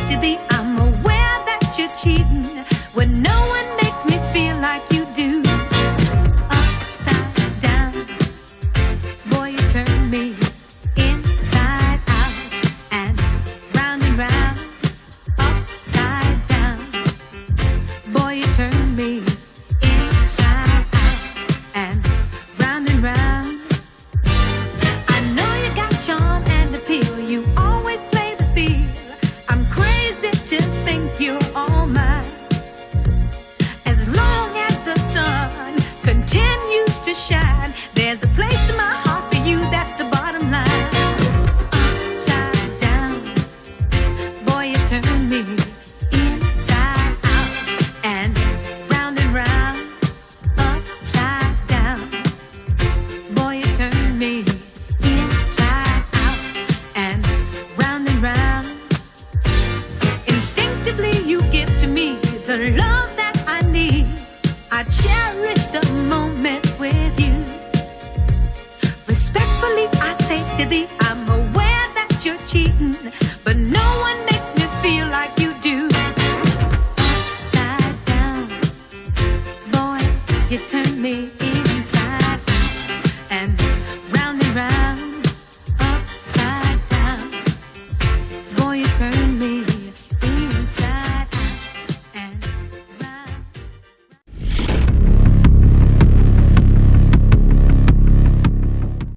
to thee, I'm aware that you're cheating when no one makes me feel like you do. Upside down, boy, you turn me inside out and round. Upside down, boy, you turn me inside out and round. I know you got charm and appeal, you always play the field. I'm crazy to think you're all mine. As long as the sun continues to shine, there's a place in my heart for you, that's the bottom line. Upside down, boy, you turn me inside out and round. Upside down, boy, you turn me inside out and round. Instinctively you give to me the love that I need. I cherish the moment with you. Respectfully I say to thee, I'm aware that you're cheating, but no one makes me feel like you do. Upside down, boy, you turn me